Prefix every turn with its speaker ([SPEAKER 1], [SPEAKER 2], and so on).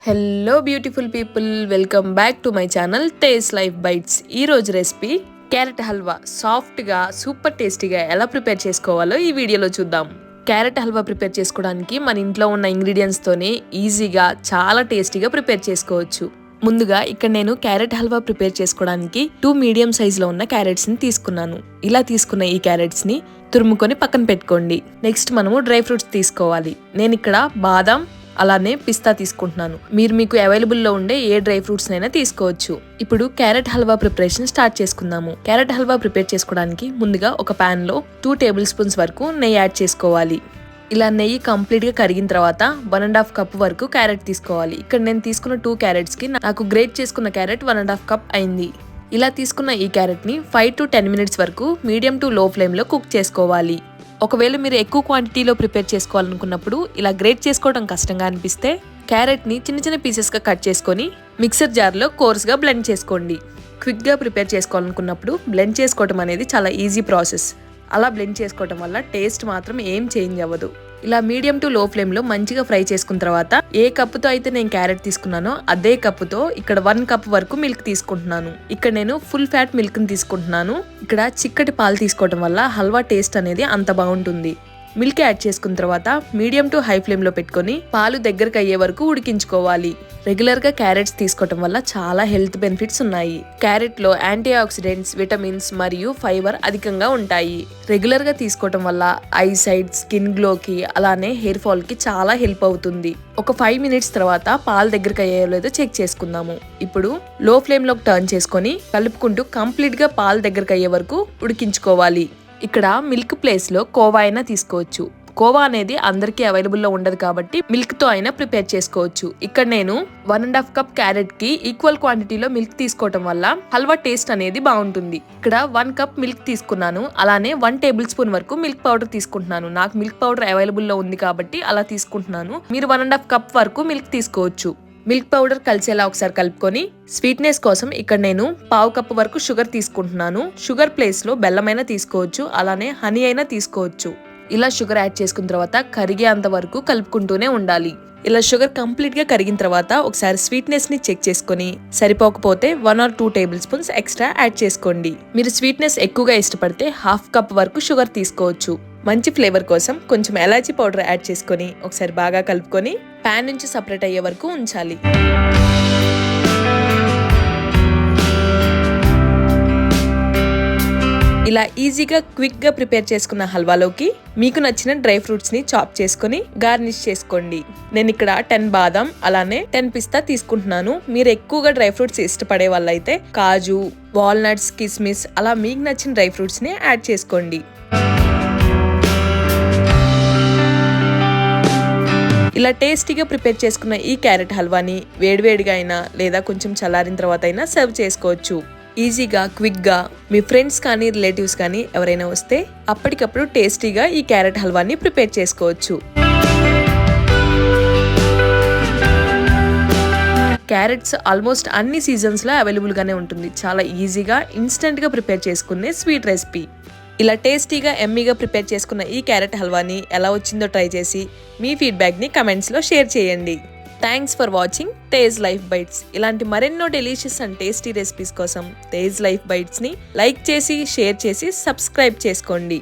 [SPEAKER 1] Hello beautiful people, welcome back to my channel taste life bites. ఈ రోజు recipe carrot halwa. సాఫ్ట్గా super టేస్టీగా ఎలా ప్రిపేర్ చేసుకోవాలో ఈ వీడియోలో చూద్దాం. క్యారెట్ హల్వా ప్రిపేర్ చేసుకోవడానికి మన ఇంట్లో ఉన్న ఇంగ్రీడియంట్స్తోనే ఈజీగా చాలా టేస్టీగా ప్రిపేర్ చేసుకోవచ్చు. ముందుగా ఇక్కడ నేను క్యారెట్ హల్వా ప్రిపేర్ చేసుకోవడానికి 2 మీడియం సైజులో ఉన్న క్యారెట్స్ని తీసుకున్నాను. ఇలా తీసుకున్న ఈ క్యారెట్స్ని తురుముకొని పక్కన పెట్టుకోండి. నెక్స్ట్ మనము డ్రై ఫ్రూట్స్ తీసుకోవాలి. నేను ఇక్కడ బాదాం అలానే పిస్తా తీసుకుంటున్నాను. మీకు అవైలబుల్లో ఉండే ఏ డ్రై ఫ్రూట్స్ అయినా తీసుకోవచ్చు. ఇప్పుడు క్యారెట్ హల్వా ప్రిపరేషన్ స్టార్ట్ చేసుకుందాము. క్యారెట్ హల్వా ప్రిపేర్ చేసుకోవడానికి ముందుగా ఒక పాన్ లో 2 టేబుల్ స్పూన్స్ వరకు నెయ్యి యాడ్ చేసుకోవాలి. ఇలా నెయ్యి కంప్లీట్ గా కరిగిన తర్వాత 1.5 కప్ వరకు క్యారెట్ తీసుకోవాలి. ఇక్కడ నేను తీసుకున్న 2 క్యారెట్స్ కి నాకు గ్రేట్ చేసుకున్న క్యారెట్ 1.5 కప్ అయింది. ఇలా తీసుకున్న ఈ క్యారెట్ ని 5 to 10 మినిట్స్ వరకు మీడియం టు లో ఫ్లేమ్ లో కుక్ చేసుకోవాలి. ఒకవేళ మీరు ఎక్కువ క్వాంటిటీలో ప్రిపేర్ చేసుకోవాలనుకున్నప్పుడు ఇలా గ్రేట్ చేసుకోవడం కష్టంగా అనిపిస్తే క్యారెట్ ని చిన్న చిన్న పీసెస్ గా కట్ చేసుకొని మిక్సర్ జార్ లో కోర్స్ గా బ్లెండ్ చేసుకోండి. క్విక్ గా ప్రిపేర్ చేసుకోవాలనుకున్నప్పుడు బ్లెండ్ చేసుకోవడం అనేది చాలా ఈజీ ప్రాసెస్. అలా బ్లెండ్ చేసుకోవడం వల్ల టేస్ట్ మాత్రం ఏం చేంజ్ అవ్వదు. ఇలా మీడియం టు లో ఫ్లేమ్ లో మంచిగా ఫ్రై చేసుకున్న తర్వాత ఏ కప్పుతో అయితే నేను క్యారెట్ తీసుకున్నానో అదే కప్పుతో ఇక్కడ 1 కప్ వరకు మిల్క్ తీసుకుంటున్నాను. ఇక్కడ నేను ఫుల్ ఫ్యాట్ మిల్క్ ని తీసుకుంటున్నాను. ఇక్కడ చిక్కటి పాలు తీసుకోవడం వల్ల హల్వా టేస్ట్ అనేది అంత బాగుంటుంది. మిల్క్ యాడ్ చేసుకున్న తర్వాత మీడియం టు హై ఫ్లేమ్ లో పెట్టుకొని పాలు దగ్గరకు అయ్యే వరకు ఉడికించుకోవాలి. రెగ్యులర్ గా క్యారెట్స్ తీసుకోవడం వల్ల చాలా హెల్త్ బెనిఫిట్స్ ఉన్నాయి. క్యారెట్ లో యాంటీ ఆక్సిడెంట్స్, విటమిన్స్ మరియు ఫైబర్ అధికంగా ఉంటాయి. రెగ్యులర్ గా తీసుకోవడం వల్ల ఐ సైట్, స్కిన్ గ్లోకి అలానే హెయిర్ ఫాల్ కి చాలా హెల్ప్ అవుతుంది. ఒక 5 మినిట్స్ తర్వాత పాలు దగ్గరకు అయ్యో లేదో చెక్ చేసుకుందాము. ఇప్పుడు లో ఫ్లేమ్ లోకి టర్న్ చేసుకొని కలుపుకుంటూ కంప్లీట్ గా పాలు దగ్గరకు అయ్యే వరకు ఉడికించుకోవాలి. ఇక్కడ మిల్క్ ప్లేస్ లో కోవా అయినా తీసుకోవచ్చు. కోవా అనేది అందరికీ అవైలబుల్లో ఉండదు కాబట్టి మిల్క్ తో అయినా ప్రిపేర్ చేసుకోవచ్చు. ఇక్కడ నేను 1.5 కప్ క్యారెట్ కి ఈక్వల్ క్వాంటిటీలో మిల్క్ తీసుకోవడం వల్ల హల్వా టేస్ట్ అనేది బాగుంటుంది. ఇక్కడ 1 కప్ మిల్క్ తీసుకున్నాను. అలానే 1 టేబుల్ స్పూన్ వరకు మిల్క్ పౌడర్ తీసుకుంటున్నాను. నాకు మిల్క్ పౌడర్ అవైలబుల్లో ఉంది కాబట్టి అలా తీసుకుంటున్నాను. మీరు 1.5 కప్ వరకు మిల్క్ తీసుకోవచ్చు. మిల్క్ పౌడర్ కలిసేలా ఒకసారి కలుపుకొని స్వీట్నెస్ కోసం ఇక్కడ నేను 1/2 కప్ వరకు షుగర్ తీసుకుంటున్నాను. షుగర్ ప్లేస్ లో బెల్లమైనా తీసుకోవచ్చు, అలానే హనీ అయినా తీసుకోవచ్చు. ఇలా షుగర్ యాడ్ చేసుకున్న తర్వాత కరిగే అంత వరకు కలుపుకుంటూనే ఉండాలి. ఇలా షుగర్ కంప్లీట్ గా కరిగిన తర్వాత ఒకసారి స్వీట్నెస్ ని చెక్ చేసుకుని సరిపోకపోతే 1 or 2 table spoons extra add చేసుకోండి. మీరు స్వీట్నెస్ ఎక్కువగా ఇష్టపడితే 1/2 కప్ వరకు షుగర్ తీసుకోవచ్చు. మంచి ఫ్లేవర్ కోసం కొంచెం ఎలాచీ పౌడర్ యాడ్ చేసుకొని ఒకసారి బాగా కలుపుకొని ప్యాన్ నుంచి సపరేట్ అయ్యే వరకు ఉంచాలి. ఇలా ఈజీగా క్విక్ గా ప్రిపేర్ చేసుకున్న హల్వాలోకి మీకు నచ్చిన డ్రై ఫ్రూట్స్ ని చాప్ చేసుకొని గార్నిష్ చేసుకోండి. నేను ఇక్కడ 10 బాదం అలానే 10 పిస్తా తీసుకుంటున్నాను. మీరు ఎక్కువగా డ్రై ఫ్రూట్స్ ఇష్టపడే వాళ్ళైతే కాజు, వాల్నట్స్, కిస్మిస్ అలా మీకు నచ్చిన డ్రై ఫ్రూట్స్ ని యాడ్ చేసుకోండి. ఇలా టేస్టీగా ప్రిపేర్ చేసుకున్న ఈ క్యారెట్ హల్వాని వేడివేడిగా అయినా లేదా కొంచెం చల్లారిన తర్వాత అయినా సర్వ్ చేసుకోవచ్చు. ఈజీగా క్విక్ గా మీ ఫ్రెండ్స్ కానీ రిలేటివ్స్ కానీ ఎవరైనా వస్తే అప్పటికప్పుడు టేస్టీగా ఈ క్యారెట్ హల్వాని ప్రిపేర్ చేసుకోవచ్చు. క్యారెట్స్ ఆల్మోస్ట్ అన్ని సీజన్స్ లో అవైలబుల్ గానే ఉంటుంది. చాలా ఈజీగా ఇన్స్టెంట్ గా ప్రిపేర్ చేసుకునే స్వీట్ రెసిపీ. ఇలా టేస్టీగా ఎమ్మీగా ప్రిపేర్ చేసుకున్న ఈ క్యారెట్ హల్వాని ఎలా వచ్చిందో ట్రై చేసి మీ ఫీడ్బ్యాక్ ని కమెంట్స్ లో షేర్ చేయండి. Thanks for watching Tej life bites. ఇలాంటి మరెన్నో డెలీషియస్ అండ్ టేస్టీ రెసిపీస్ కోసం తేజ్ లైఫ్ బైట్స్ ని లైక్ చేసి, షేర్ చేసి, సబ్స్క్రైబ్ చేసుకోండి.